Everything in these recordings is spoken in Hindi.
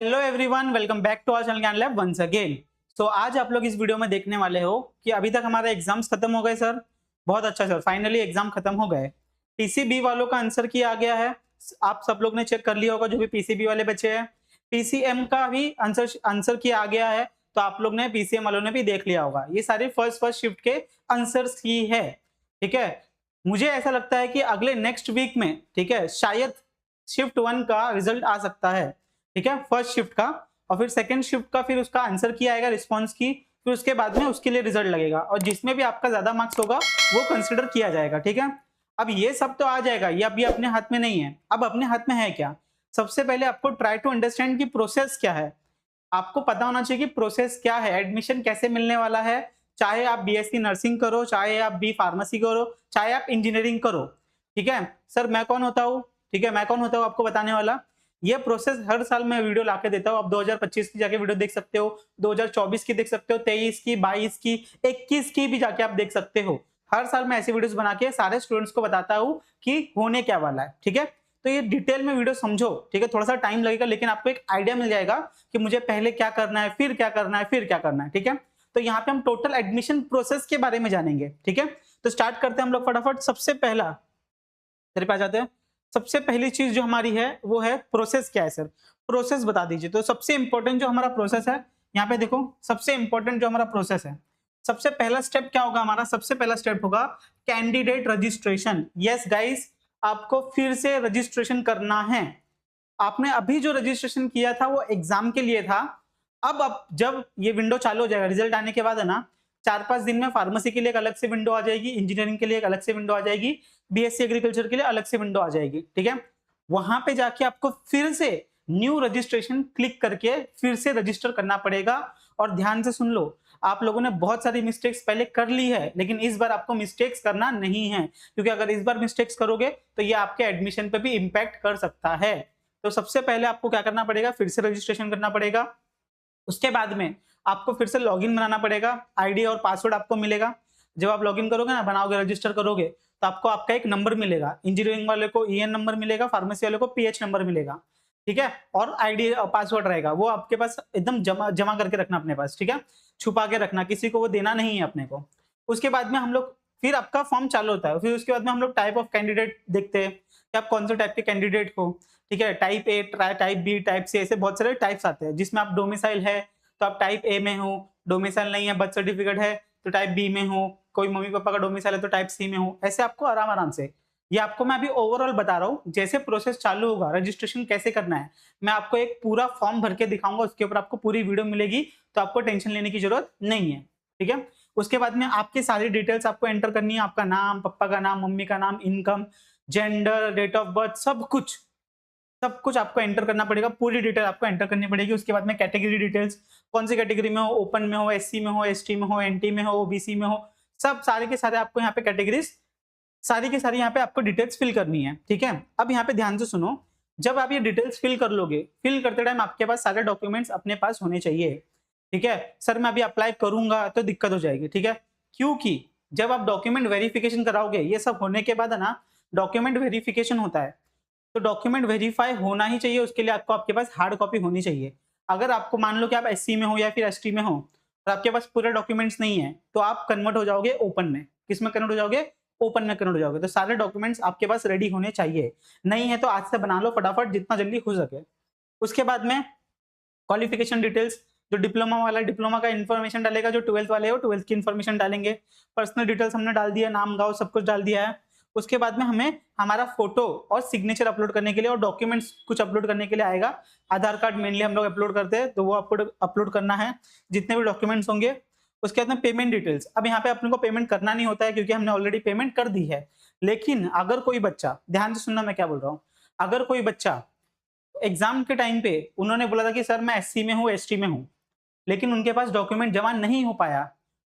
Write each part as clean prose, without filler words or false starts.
Hello everyone, welcome back to our channel Gyan lab once again. So आज आप लोग इस वीडियो में देखने वाले हो कि अभी तक हमारे एग्जाम्स खत्म हो गए सर। बहुत अच्छा सर, फाइनली एग्जाम खत्म हो गए। पीसीबी वालों का आंसर किया आ गया है। आप सब लोग ने चेक कर लिया होगा जो भी पीसीबी वाले बचे हैं। पीसीएम का भी आंसर आंसर किया आ गया है, तो आप लोग ने पीसीएम वालों ने भी देख लिया होगा। ये सारे फर्स्ट शिफ्ट के आंसर्स ही है। ठीक है, मुझे ऐसा लगता है कि अगले नेक्स्ट वीक में, ठीक है, शायद शिफ्ट 1 का रिजल्ट आ सकता है। ठीक है, फर्स्ट शिफ्ट का, और फिर सेकंड शिफ्ट का फिर उसका आंसर की आएगा रिस्पॉन्स की, फिर उसके बाद में उसके लिए रिजल्ट लगेगा और जिसमें भी आपका ज्यादा मार्क्स होगा वो कंसिडर किया जाएगा। ठीक है, अब ये सब तो आ जाएगा, ये अभी अपने हाथ में नहीं है। अब अपने हाथ में है क्या? सबसे पहले आपको ट्राई टू अंडरस्टैंड की प्रोसेस क्या है। आपको पता होना चाहिए कि प्रोसेस क्या है, एडमिशन कैसे मिलने वाला है। चाहे आप बीएससी नर्सिंग करो, चाहे आप बी फार्मेसी करो, चाहे आप इंजीनियरिंग करो। ठीक है सर, मैं कौन होता हूँ? ठीक है, मैं कौन होता हूँ आपको बताने वाला। ये प्रोसेस हर साल मैं वीडियो लाके देता हूँ। आप 2025 की जाके वीडियो देख सकते हो, 2024 की देख सकते हो, 23 की, 22 की, 21 की भी जाके आप देख सकते हो। हर साल मैं ऐसी वीडियोस बना के सारे स्टूडेंट्स को बताता हूँ कि होने क्या वाला है। ठीक है, तो ये डिटेल में वीडियो समझो। ठीक है, थोड़ा सा टाइम लगेगा लेकिन आपको एक आइडिया मिल जाएगा कि मुझे पहले क्या करना है, फिर क्या करना है, फिर क्या करना है। ठीक है, तो यहाँ पे हम टोटल एडमिशन प्रोसेस के बारे में जानेंगे। ठीक है, तो स्टार्ट करते हैं हम लोग फटाफट। सबसे पहला तेरे पास जाते हैं। सबसे पहली चीज जो हमारी है वो है प्रोसेस। क्या है सर? प्रोसेस बता दीजिए। तो सबसे इंपॉर्टेंट जो हमारा प्रोसेस है, यहाँ पे देखो, सबसे इंपॉर्टेंट जो हमारा प्रोसेस है, सबसे पहला स्टेप क्या होगा हमारा? सबसे पहला स्टेप होगा कैंडिडेट रजिस्ट्रेशन। यस गाइस, आपको फिर से रजिस्ट्रेशन करना है। आपने अभी जो रजिस्ट्रेशन किया था वो एग्जाम के लिए था। अब जब ये विंडो चालू हो जाएगा रिजल्ट आने के बाद, है ना, 4-5 दिन में फार्मेसी के लिए एक अलग से विंडो आ जाएगी, इंजीनियरिंग के लिए एक अलग से विंडो आ जाएगी, बीएससी एग्रीकल्चर के लिए अलग से विंडो आ जाएगी। ठीक है, वहां पे जाके आपको फिर से न्यू रजिस्ट्रेशन क्लिक करके फिर से रजिस्टर करना पड़ेगा। और ध्यान से सुन लो, आप लोगों ने बहुत सारी मिस्टेक्स पहले कर ली है, लेकिन इस बार आपको मिस्टेक्स करना नहीं है, क्योंकि अगर इस बार मिस्टेक्स करोगे तो ये आपके एडमिशन पे भी इंपैक्ट कर सकता है। तो सबसे पहले आपको क्या करना पड़ेगा? फिर से रजिस्ट्रेशन करना पड़ेगा। उसके बाद में आपको फिर से लॉगिन बनाना पड़ेगा। आईडी और पासवर्ड आपको मिलेगा। जब आप लॉगिन करोगे ना, बनाओगे, रजिस्टर करोगे, तो आपको आपका एक नंबर मिलेगा। इंजीनियरिंग वाले को ईएन नंबर मिलेगा, फार्मेसी वाले को पीएच नंबर मिलेगा। ठीक है, और आईडी और पासवर्ड रहेगा, वो आपके पास एकदम जमा जमा करके रखना अपने पास। ठीक है, छुपा के रखना, किसी को वो देना नहीं है अपने को। उसके बाद में हम लोग, फिर आपका फॉर्म चालू होता है। फिर उसके बाद में हम लोग टाइप ऑफ कैंडिडेट देखते हैं कि आप कौन से टाइप के कैंडिडेट हो। ठीक है, type A, type B, type C, ऐसे बहुत सारे टाइप्स आते हैं। जिसमें आप डोमिसाइल है तो आप टाइप ए में हो, डोमिसाइल नहीं है, बर्थ सर्टिफिकेट है तो टाइप बी में हो, कोई मम्मी पापा का डोमिसाइल है तो टाइप सी में हो। ऐसे आपको आराम आराम से, ये आपको मैं अभी ओवरऑल बता रहा हूँ। जैसे प्रोसेस चालू होगा, रजिस्ट्रेशन कैसे करना है, मैं आपको एक पूरा फॉर्म भर के दिखाऊंगा, उसके ऊपर आपको पूरी वीडियो मिलेगी, तो आपको टेंशन लेने की जरूरत नहीं है। ठीक है, उसके बाद में आपकी सारी डिटेल्स आपको एंटर करनी है। आपका नाम, पापा का नाम, मम्मी का नाम, income, gender, date of birth, सब कुछ आपको एंटर करना पड़ेगा। पूरी डिटेल आपको एंटर करनी पड़ेगी। उसके बाद में कैटेगरी डिटेल्स, कौन सी कैटेगरी में हो, ओपन में हो, एससी में हो, एसटी में हो, एनटी में हो, ओबीसी में हो, सब सारे के सारे आपको यहाँ पे कैटेगरीज सारी की सारी यहाँ पे आपको डिटेल्स फिल करनी है। ठीक है, अब यहाँ पे ध्यान से सुनो। जब आप ये डिटेल्स फिल कर लोगे, फिल करते टाइम आपके पास सारे डॉक्यूमेंट्स अपने पास होने चाहिए। ठीक है सर, मैं अभी अप्लाई करूंगा तो दिक्कत हो जाएगी। ठीक है, क्योंकि जब आप डॉक्यूमेंट वेरिफिकेशन कराओगे, ये सब होने के बाद, है ना, डॉक्यूमेंट वेरिफिकेशन होता है, तो डॉक्यूमेंट वेरीफाई होना ही चाहिए। उसके लिए आपको आपके पास हार्ड कॉपी होनी चाहिए। अगर आपको मान लो कि आप एससी में हो या फिर एसटी में हो और आपके पास पूरे डॉक्यूमेंट्स नहीं है, तो आप कन्वर्ट हो जाओगे ओपन में। किस में कन्वर्ट हो जाओगे? ओपन में कन्वर्ट हो जाओगे। तो सारे डॉक्यूमेंट्स आपके पास रेडी होने चाहिए। नहीं है तो आज से बना लो फटाफट, जितना जल्दी हो सके। उसके बाद में क्वालिफिकेशन डिटेल्स, जो डिप्लोमा वाला है डिप्लोमा का इन्फॉर्मेशन डालेगा, जो 12th वाले हो 12th की इन्फॉर्मेशन डालेंगे। पर्सनल डिटेल्स हमने डाल दिया, नाम, गांव, सब कुछ डाल दिया है। उसके बाद में हमें हमारा फोटो और सिग्नेचर अपलोड करने के लिए और डॉक्यूमेंट्स कुछ अपलोड करने के लिए आएगा। आधार कार्ड मेनली हम लोग अपलोड करते हैं, तो वो अपलोड करना है, जितने भी डॉक्यूमेंट्स होंगे। उसके बाद में पेमेंट डिटेल्स। अब यहाँ पे अपने को पेमेंट करना नहीं होता है क्योंकि हमने ऑलरेडी पेमेंट कर दी है। लेकिन अगर कोई बच्चा, ध्यान से सुनना मैं क्या बोल रहा हूँ, अगर कोई बच्चा एग्जाम के टाइम पे उन्होंने बोला था कि सर मैं एससी में हूँ, एसटी में हूँ, लेकिन उनके पास डॉक्यूमेंट जमा नहीं हो पाया,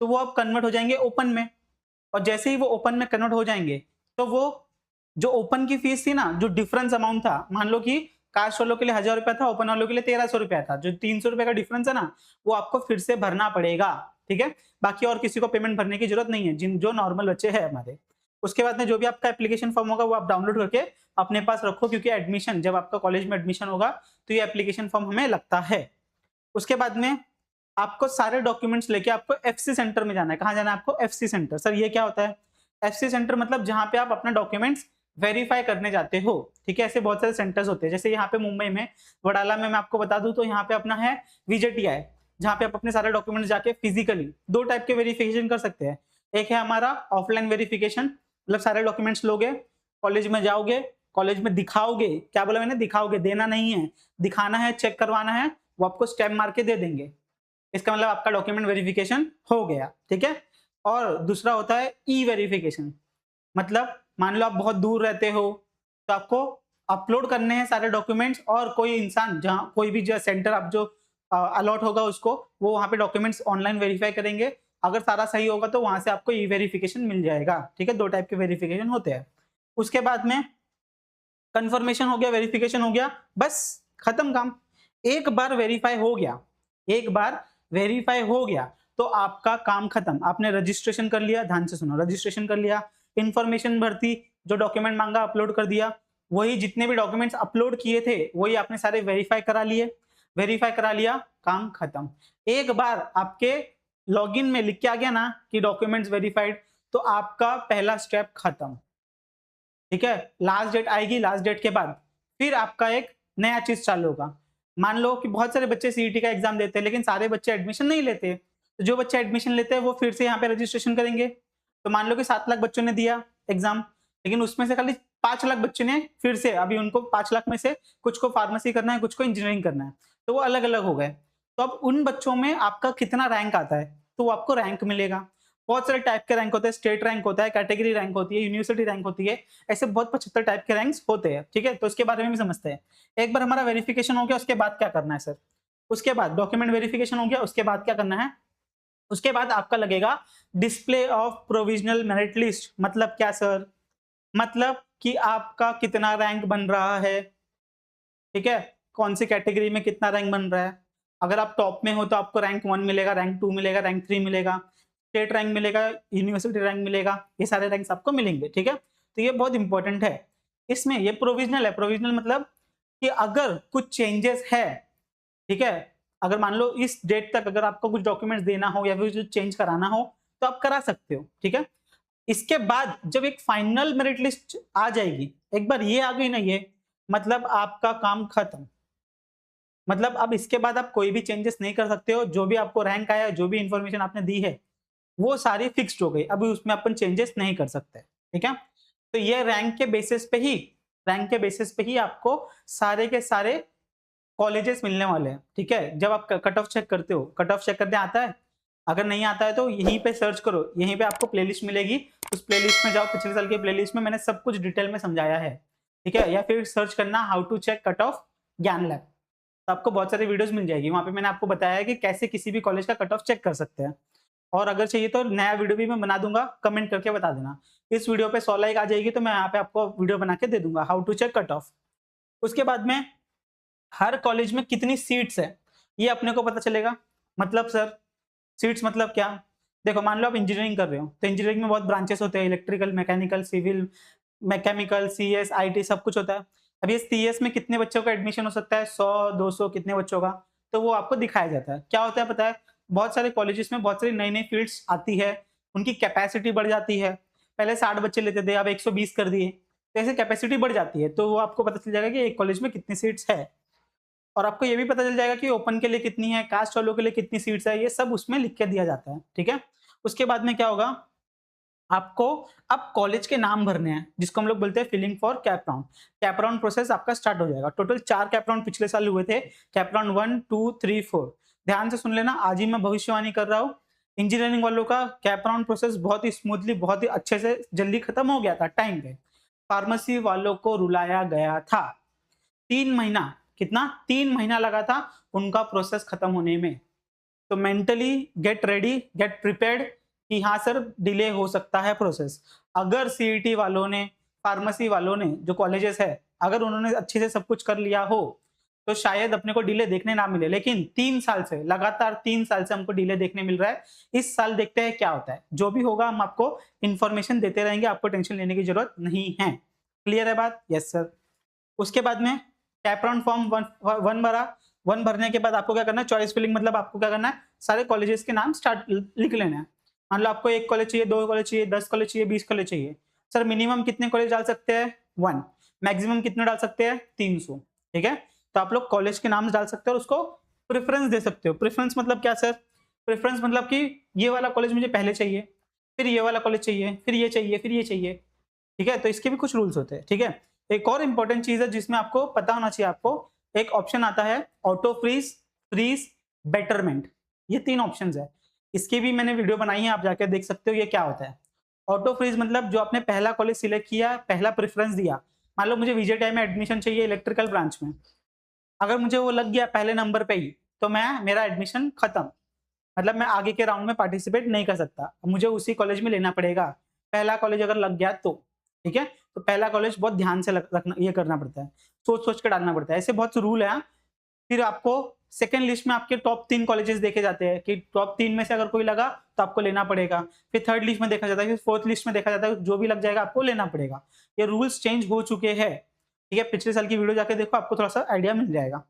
तो वो अब कन्वर्ट हो जाएंगे ओपन में। और जैसे ही वो ओपन में कन्वर्ट हो जाएंगे, तो वो जो ओपन की फीस थी ना, जो डिफरेंस अमाउंट था, मान लो कि कास्ट वालों के लिए 1000 रुपया था, ओपन वालों के लिए 1300 रुपया था, जो 300 रुपए का डिफरेंस है ना, वो आपको फिर से भरना पड़ेगा। ठीक है, बाकी और किसी को पेमेंट भरने की जरूरत नहीं है, जिन जो नॉर्मल बच्चे हैं हमारे। उसके बाद में जो भी आपका एप्लीकेशन फॉर्म होगा वो आप डाउनलोड करके अपने पास रखो, क्योंकि एडमिशन जब आपका कॉलेज में एडमिशन होगा तो ये एप्लीकेशन फॉर्म हमें लगता है। उसके बाद में आपको सारे डॉक्यूमेंट्स लेके आपको एफसी सेंटर में जाना है। कहाँ जाना है आपको? FC centre. सर ये क्या होता है? एफसी सेंटर मतलब जहाँ पे आप अपना डॉक्यूमेंट्स वेरीफाई करने जाते हो, ठीक है। ऐसे बहुत सारे सेंटर्स होते हैं, जैसे यहाँ पे मुंबई में वडाला में मैं आपको बता दूं तो यहाँ पे अपना है विजेटीआई, जहाँ पे आप अपने सारे डॉक्यूमेंट्स जाके फिजिकली 2 टाइप के वेरिफिकेशन कर सकते हैं। एक है हमारा ऑफलाइन वेरिफिकेशन, मतलब सारे डॉक्यूमेंट्स लोगे, कॉलेज में जाओगे, कॉलेज में दिखाओगे, क्या बोला मैंने? दिखाओगे, देना नहीं है, दिखाना है, चेक करवाना है, वो आपको स्टैम्प मार के दे देंगे। इसका मतलब आपका डॉक्यूमेंट वेरिफिकेशन हो गया, ठीक है। और दूसरा होता है ई वेरिफिकेशन, मतलब मान लो आप बहुत दूर रहते हो तो आपको अपलोड करने हैं सारे डॉक्यूमेंट्स, और कोई इंसान जहाँ कोई भी जो सेंटर आप जो अलॉट होगा उसको, वो वहाँ पे डॉक्यूमेंट्स ऑनलाइन वेरीफाई करेंगे। अगर सारा सही होगा तो वहां से आपको ई वेरिफिकेशन मिल जाएगा, ठीक है। 2 टाइप के वेरिफिकेशन होते हैं। उसके बाद में कंफर्मेशन हो गया, वेरिफिकेशन हो गया, बस खत्म काम। एक बार वेरीफाई हो गया, एक बार वेरीफाई हो गया तो आपका काम खत्म। आपने रजिस्ट्रेशन कर लिया, ध्यान से सुनो, रजिस्ट्रेशन कर लिया, इंफॉर्मेशन भरती, जो डॉक्यूमेंट मांगा अपलोड कर दिया, वही जितने भी डॉक्यूमेंट्स अपलोड किए थे वही आपने सारे वेरीफाई करा लिए, वेरीफाई करा लिया, काम खत्म। एक बार आपके लॉगिन में लिख के आ गया ना कि डॉक्यूमेंट्स वेरीफाइड, तो आपका पहला स्टेप खत्म, ठीक है। लास्ट डेट आएगी, लास्ट डेट के बाद फिर आपका एक नया चीज चालू होगा। मान लो कि बहुत सारे बच्चे सीईटी का एग्जाम देते हैं लेकिन सारे बच्चे एडमिशन नहीं लेते, तो जो बच्चे एडमिशन लेते हैं वो फिर से यहाँ पे रजिस्ट्रेशन करेंगे। तो मान लो कि 7 लाख बच्चों ने दिया एग्जाम, लेकिन उसमें से खाली 5 लाख बच्चों ने फिर से, अभी उनको 5 लाख में से कुछ को फार्मेसी करना है, कुछ को इंजीनियरिंग करना है, तो वो अलग अलग हो गए। तो अब उन बच्चों में आपका कितना रैंक आता है, तो वो आपको रैंक मिलेगा। बहुत सारे टाइप के रैंक होते हैं, स्टेट रैंक होता है, कैटेगरी रैंक होती है, यूनिवर्सिटी रैंक होती है, ऐसे बहुत 75 टाइप के रैंक्स होते हैं, ठीक है। तो इसके बारे में भी समझते हैं। एक बार हमारा वेरिफिकेशन हो गया, उसके बाद क्या करना है सर? उसके बाद डॉक्यूमेंट वेरिफिकेशन हो गया, उसके बाद क्या करना है? उसके बाद आपका लगेगा display of provisional merit list. मतलब क्या सर? मतलब कि आपका कितना रैंक बन रहा है, ठीक है, कौन सी कैटेगरी में कितना रैंक बन रहा है। अगर आप टॉप में हो तो आपको रैंक 1 मिलेगा, रैंक 2 मिलेगा, रैंक 3 मिलेगा, स्टेट रैंक मिलेगा, यूनिवर्सिटी रैंक मिलेगा, ये सारे रैंक्स आपको मिलेंगे, ठीक है। तो ये बहुत इंपॉर्टेंट है। इसमें ये प्रोविजनल है, प्रोविजनल मतलब कि अगर कुछ चेंजेस है, ठीक है, अगर मान लो इस डेट तक अगर आपको कुछ डॉक्यूमेंट्स देना हो या फिर जो चेंज कराना हो तो आप करा सकते हो, ठीक है। इसके बाद जब एक फाइनल मेरिट लिस्ट आ जाएगी, एक बार ये आ गई ना, ये मतलब आपका काम खत्म। मतलब अब इसके बाद आप कोई भी चेंजेस नहीं कर सकते हो, जो भी आपको रैंक आया, जो भी इंफॉर्मेशन आपने दी है वो सारी फिक्स्ड हो गई, अभी उसमें अपन चेंजेस नहीं कर सकते, ठीक है। तो ये रैंक के बेसिस पे ही, रैंक के बेसिस पे ही आपको सारे के सारे कॉलेजेस मिलने वाले हैं, ठीक है। जब आप कट ऑफ चेक करते हो, कट ऑफ चेक करने आता है, अगर नहीं आता है तो यहीं पे सर्च करो, यहीं पे आपको प्लेलिस्ट मिलेगी, उस प्लेलिस्ट में जाओ, पिछले साल के प्लेलिस्ट में मैंने सब कुछ डिटेल में समझाया है, ठीक है। या फिर सर्च करना how to check cut off Gyan lab, तो आपको बहुत सारी वीडियोस मिल जाएगी, वहां पे मैंने आपको बताया है कि कैसे किसी भी कॉलेज का कट ऑफ चेक कर सकते हैं। और अगर चाहिए तो नया वीडियो भी मैं बना दूंगा, कमेंट करके बता देना। इस वीडियो पे 100 लाइक आ जाएगी तो मैं यहाँ पे आपको वीडियो बना के दे दूंगा how to check cut off. उसके बाद में हर कॉलेज में कितनी सीट्स है ये अपने को पता चलेगा। मतलब सर सीट्स मतलब क्या? देखो मान लो आप इंजीनियरिंग कर रहे हो तो इंजीनियरिंग में बहुत ब्रांचेस होते हैं, electrical, mechanical, civil, mechanical, CS, IT सब कुछ होता है। अब ये सीएस में कितने बच्चों का एडमिशन हो सकता है, 100 200 कितने बच्चों का, तो वो आपको दिखाया जाता है। क्या होता है पता है? बहुत सारे कॉलेजेस में बहुत सारी नई नई फील्ड्स आती है, उनकी कैपेसिटी बढ़ जाती है। पहले 60 बच्चे लेते थे, अब 120 कर दिए, तो ऐसे कैपेसिटी बढ़ जाती है, तो वो आपको पता चल जाएगा कि एक कॉलेज में कितनी सीट्स है। और आपको ये भी पता चल जाएगा कि ओपन के लिए कितनी है, कास्ट वालों के लिए कितनी सीट्स है, ये सब उसमें लिख के दिया जाता है, ठीक है। उसके बाद में क्या होगा, आपको अब कॉलेज के नाम भरने हैं, जिसको हम लोग बोलते हैं filling for CAP round. CAP round process आपका स्टार्ट हो जाएगा। टोटल 4 कैप राउंड पिछले साल हुए थे, कैप राउंड 1 2 3 4। ध्यान से सुन लेना, आज ही मैं भविष्यवाणी कर रहा हूँ। इंजीनियरिंग वालों का कैप राउंड प्रोसेस बहुत ही स्मूथली, बहुत ही अच्छे से जल्दी खत्म हो गया था टाइम पे। फार्मेसी वालों को रुलाया गया था, 3 महीना, कितना 3 महीना लगा था उनका प्रोसेस खत्म होने में। तो mentally get ready, get prepared कि हाँ सर डिले हो सकता है प्रोसेस। अगर सीईटी वालों ने, फार्मेसी वालों ने, जो कॉलेजेस है, अगर उन्होंने अच्छे से सब कुछ कर लिया हो तो शायद अपने को डिले देखने ना मिले, लेकिन 3 साल से लगातार 3 साल से हमको डिले देखने मिल रहा है। इस साल देखते हैं क्या होता है। जो भी होगा हम आपको इन्फॉर्मेशन देते रहेंगे, आपको टेंशन लेने की जरूरत नहीं है। क्लियर है बात? Yes sir. उसके बाद में कैपराउन फॉर्म वन भरा। 1 भरने के बाद आपको क्या करना है, चॉइस फिलिंग, मतलब आपको क्या करना है, सारे कॉलेजेस के नाम स्टार्ट लिख लेना है। मान लो आपको 1 कॉलेज चाहिए, 2 कॉलेज चाहिए, 10 कॉलेज चाहिए, 20 कॉलेज चाहिए। सर मिनिमम कितने कॉलेज डाल सकते हैं? 1। मैक्सिमम कितने डाल सकते हैं? 300। ठीक है, तो आप लोग कॉलेज के नाम डाल सकते हो और उसको प्रेफरेंस दे सकते हो। प्रेफरेंस मतलब क्या सर? प्रेफरेंस मतलब कि ये वाला कॉलेज मुझे पहले चाहिए, फिर ये वाला कॉलेज चाहिए, फिर ये चाहिए, फिर ये चाहिए। ठीक है, तो इसके भी कुछ रूल्स होते हैं। ठीक है, एक और इंपॉर्टेंट चीज है जिसमें आपको पता होना चाहिए, आपको एक ऑप्शन आता है ऑटो फ्रीज, फ्रीज, बेटरमेंट। ये 3 ऑप्शंस है। इसकी भी मैंने वीडियो बनाई है, आप जाकर देख सकते हो ये क्या होता है। ऑटो फ्रीज मतलब जो आपने पहला कॉलेज सिलेक्ट किया, पहला प्रेफरेंस दिया। मान लो मुझे विजेटाई में एडमिशन चाहिए इलेक्ट्रिकल ब्रांच में, अगर मुझे वो लग गया पहले नंबर पे ही, तो मेरा एडमिशन खत्म, मतलब मैं आगे के राउंड में पार्टिसिपेट नहीं कर सकता, मुझे उसी कॉलेज में लेना पड़ेगा। पहला कॉलेज अगर लग गया तो, ठीक है, तो पहला कॉलेज बहुत ध्यान से रखना, ये करना पड़ता है, सोच सोच के डालना पड़ता है। ऐसे बहुत से रूल है। फिर आपको सेकंड लिस्ट में आपके टॉप 3 कॉलेजेस देखे जाते हैं कि टॉप 3 में से अगर कोई लगा तो आपको लेना पड़ेगा। फिर थर्ड लिस्ट में देखा जाता है, फिर फोर्थ लिस्ट में देखा जाता है, जो भी लग जाएगा आपको लेना पड़ेगा। ये रूल्स चेंज हो चुके हैं। ठीक है, पिछले साल की वीडियो जाके देखो, आपको थोड़ा सा आइडिया मिल जाएगा।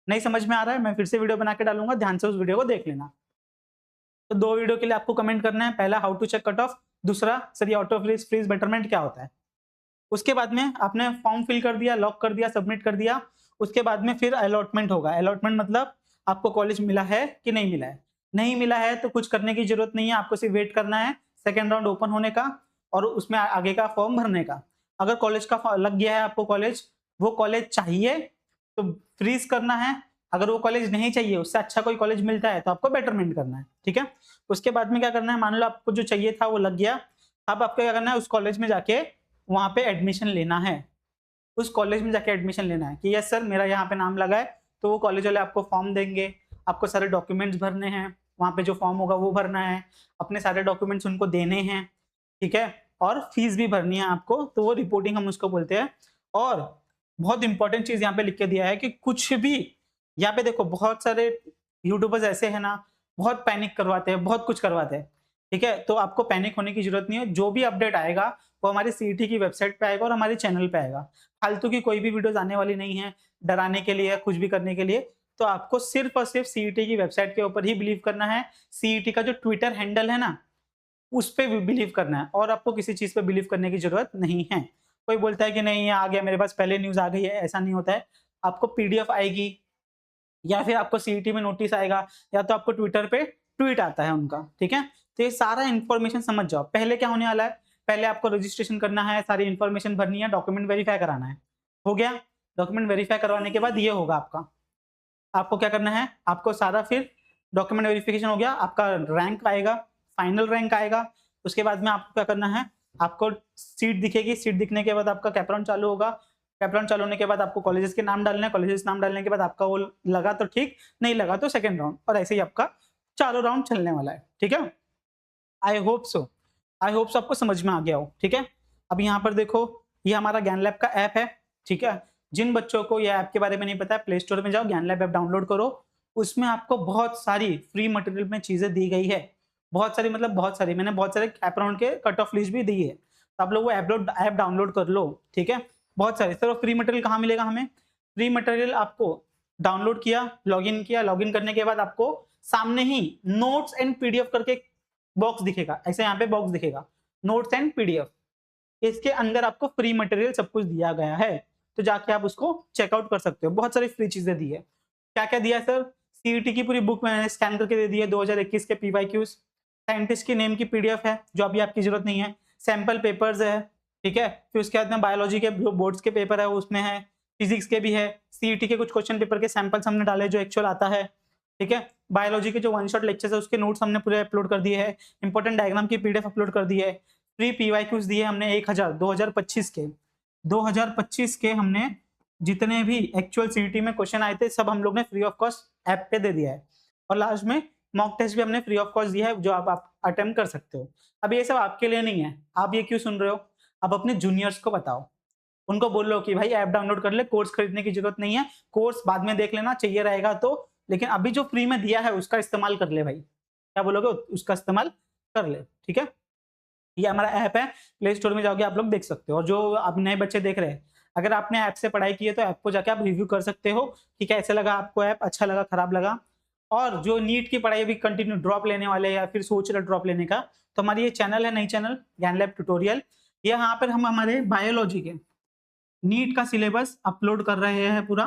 नहीं समझ में आ रहा है, मैं फिर से वीडियो बना के डालूंगा, ध्यान से उस वीडियो को देख लेना। तो 2 वीडियो के लिए आपको कमेंट करना है, पहला how to check cut off, दूसरा सर ये ऑटो फ्रीज, फ्रीज बेटरमेंट क्या होता है। उसके बाद में आपने फॉर्म फिल कर दिया, लॉक कर दिया, सबमिट कर दिया। उसके बाद में फिर अलॉटमेंट होगा। अलॉटमेंट मतलब आपको कॉलेज मिला है कि नहीं मिला है। नहीं मिला है तो कुछ करने की जरूरत नहीं है, आपको सिर्फ वेट करना है सेकेंड राउंड ओपन होने का और उसमें आगे का फॉर्म भरने का। अगर कॉलेज का लग गया है आपको कॉलेज, वो कॉलेज चाहिए तो फ्रीज करना है। अगर वो कॉलेज नहीं चाहिए, उससे अच्छा कोई कॉलेज मिलता है तो आपको बेटरमेंट करना है। ठीक है, उसके बाद में क्या करना है, मान लो आपको जो चाहिए था वो लग गया, अब आपको क्या करना है, उस कॉलेज में जाके वहां पे एडमिशन लेना है। उस कॉलेज में जाके एडमिशन लेना है कि यस सर मेरा यहाँ पे नाम लगा है, तो वो कॉलेज वाले आपको फॉर्म देंगे, आपको सारे डॉक्यूमेंट्स भरने हैं, वहाँ पे जो फॉर्म होगा वो भरना है, अपने सारे डॉक्यूमेंट्स उनको देने हैं। ठीक है, और फीस भी भरनी है आपको, तो वो रिपोर्टिंग हम उसको बोलते हैं। और बहुत इंपॉर्टेंट चीज यहाँ पे लिख के दिया है कि कुछ भी, यहाँ पे देखो बहुत सारे यूट्यूबर्स ऐसे है ना, बहुत पैनिक करवाते हैं, बहुत कुछ करवाते हैं। ठीक है, तो आपको पैनिक होने की जरूरत नहीं है। जो भी अपडेट आएगा वो हमारी सीईटी की वेबसाइट पे आएगा और हमारे चैनल पे आएगा। फालतू की कोई भी वीडियोस आने वाली नहीं है डराने के लिए, कुछ भी करने के लिए। तो आपको सिर्फ और सिर्फ सीईटी की वेबसाइट के ऊपर ही बिलीव करना है। सीईटी का जो ट्विटर हैंडल है ना, उस पे बिलीव करना है और आपको किसी चीज पे बिलीव करने की जरूरत नहीं है। कोई बोलता है कि नहीं ये आ गया मेरे पास, पहले न्यूज आ गई है, ऐसा नहीं होता है। आपको पीडीएफ आएगी या फिर आपको सीईटी में नोटिस आएगा या तो आपको ट्विटर पे ट्वीट आता है उनका। ठीक है, तो ये सारा इन्फॉर्मेशन समझ जाओ। पहले क्या होने वाला है, पहले आपको रजिस्ट्रेशन करना है, सारी इन्फॉर्मेशन भरनी है, डॉक्यूमेंट वेरीफाई कराना है। हो गया, डॉक्यूमेंट वेरीफाई करवाने के बाद ये होगा आपका, आपको क्या करना है, आपको सारा फिर डॉक्यूमेंट वेरिफिकेशन हो गया, आपका रैंक आएगा, फाइनल रैंक आएगा। उसके बाद में आपको क्या करना है, आपको सीट दिखेगी, सीट दिखने के बाद आपका कैपराउन चालू होगा। कैपराउन चालू होने के बाद आपको कॉलेजेस के नाम डालने हैं, कॉलेजेस नाम डालने के बाद आपका वो लगा तो ठीक, नहीं लगा तो सेकेंड राउंड, और ऐसे ही आपका चारों राउंड चलने वाला है। ठीक है, I hope so, I hope so आपको समझ में आ गया हो। ठीक है, अब यहाँ पर देखो, ये हमारा ज्ञान लैब का ऐप है। ठीक है, जिन बच्चों को ये ऐप के बारे में नहीं पता है, प्ले स्टोर में जाओ, ज्ञान लैब ऐप डाउनलोड करो। उसमें आपको बहुत सारी फ्री मटेरियल में चीजें दी गई है, बहुत सारी, मतलब बहुत सारी, मैंने बहुत सारे ऐप राउंड के कट ऑफ लिस्ट भी दी है, तो आप लोग वो ऐप डाउनलोड कर लो। ठीक है, बहुत सारे। सर फ्री मटेरियल कहाँ मिलेगा हमें? फ्री मटेरियल आपको डाउनलोड किया, लॉगिन किया, लॉगिन करने के बाद आपको सामने ही नोट्स एंड पीडीएफ करके बॉक्स दिखेगा, ऐसे यहाँ पे बॉक्स दिखेगा, नोट्स एंड पीडीएफ। इसके अंदर आपको फ्री मटेरियल सब कुछ दिया गया है, तो जाके आप उसको चेकआउट कर सकते हो। बहुत सारी फ्री चीजें दी है। क्या क्या दिया है सर? सीईटी की पूरी बुक मैंने स्कैन करके दे दी है, 2021 के पीवाईक्यूज, साइंटिस्ट की नेम की पीडीएफ है जो अभी आपकी जरूरत नहीं है, सैंपल पेपर्स है। ठीक है, फिर उसके बाद में बायोलॉजी के जो बोर्ड्स के पेपर है उसमें है, फिजिक्स के भी है, सीईटी के कुछ क्वेश्चन पेपर के सैंपल्स हमने डाले जो एक्चुअल आता है। ठीक है, बायोलॉजी के जो वन शॉट लेक्चर्स है उसके नोट्स हमने पूरे अपलोड कर दिए हैं, इंपॉर्टेंट डायग्राम की पीडीएफ अपलोड कर दी है। फ्री पीवाईक्यूज दिए हमने 1000 2025 के हमने जितने भी एक्चुअल सीईटी में क्वेश्चन आए थे सब हम लोग ने फ्री ऑफ कॉस्ट ऐप पे दे दिया है। और लास्ट में मॉक टेस्ट भी हमने फ्री ऑफ कॉस्ट दिया है जो आप अटेम्प्ट कर सकते हो। अब ये सब आपके लिए नहीं है, आप ये क्यों सुन रहे हो? अब अपने जूनियर्स को बताओ, उनको बोल लो कि भाई ऐप डाउनलोड कर ले, कोर्स खरीदने की जरूरत नहीं है, कोर्स बाद में देख लेना, चाहिए रहेगा तो, लेकिन अभी जो फ्री में दिया है उसका इस्तेमाल कर ले भाई। क्या बोलोगे? उसका इस्तेमाल कर ले, ठीक है। ये हमारा ऐप है, प्ले स्टोर में जाओगे आप लोग देख सकते हो। और जो आप नए बच्चे देख रहे हैं, अगर आपने ऐप से पढ़ाई की है तो ऐप को जाके आप रिव्यू कर सकते हो कि कैसे लगा आपको ऐप, अच्छा लगा, खराब लगा। और जो नीट की पढ़ाई अभी कंटिन्यू ड्रॉप लेने वाले या फिर सोच रहे ड्रॉप लेने का, तो हमारी ये चैनल है, नई चैनल ज्ञान लैब ट्यूटोरियल। यहाँ पर हम हमारे बायोलॉजी के नीट का सिलेबस अपलोड कर रहे हैं पूरा।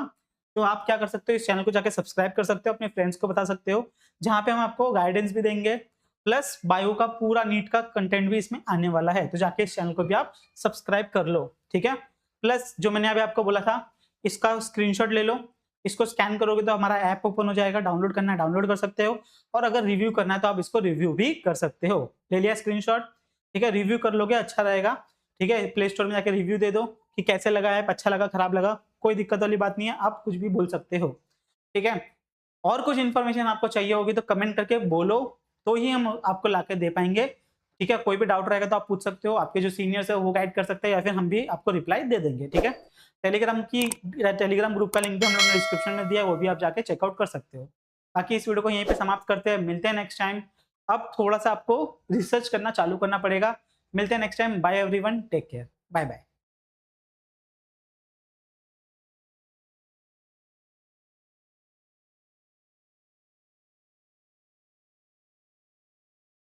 तो आप क्या कर सकते हो, इस चैनल को जाके सब्सक्राइब कर सकते हो, अपने फ्रेंड्स को बता सकते हो, जहाँ पे हम आपको गाइडेंस भी देंगे, प्लस बायो का पूरा नीट का कंटेंट भी इसमें आने वाला है। तो जाके इस चैनल को भी आप सब्सक्राइब कर लो, ठीक है। प्लस जो मैंने अभी आपको बोला था, इसका स्क्रीनशॉट ले लो, इसको स्कैन करोगे तो हमारा ऐप ओपन हो जाएगा, डाउनलोड करना है डाउनलोड कर सकते हो, और अगर रिव्यू करना है तो आप इसको रिव्यू भी कर सकते हो। ले लिया स्क्रीनशॉट, ठीक है, रिव्यू कर लोगे अच्छा रहेगा, ठीक है। प्ले स्टोर में जाके रिव्यू दे दो कि कैसे लगा ऐप, अच्छा लगा, खराब लगा, कोई दिक्कत वाली बात नहीं है, आप कुछ भी बोल सकते हो, ठीक है। और कुछ इन्फॉर्मेशन आपको चाहिए होगी तो कमेंट करके बोलो, तो ही हम आपको लाके दे पाएंगे, ठीक है। कोई भी डाउट रहेगा तो आप पूछ सकते हो, आपके जो सीनियर्स है वो गाइड कर सकते हैं, या फिर हम भी आपको रिप्लाई दे देंगे, ठीक है। टेलीग्राम ग्रुप का लिंक भी हम लोगों ने डिस्क्रिप्शन में दिया है, वो भी आप जाके चेकआउट कर सकते हो। बाकी इस वीडियो को यहीं पे समाप्त करते हैं, मिलते हैं नेक्स्ट टाइम। अब थोड़ा सा आपको रिसर्च करना चालू करना पड़ेगा। मिलते हैं next time, bye everyone, take care, bye bye.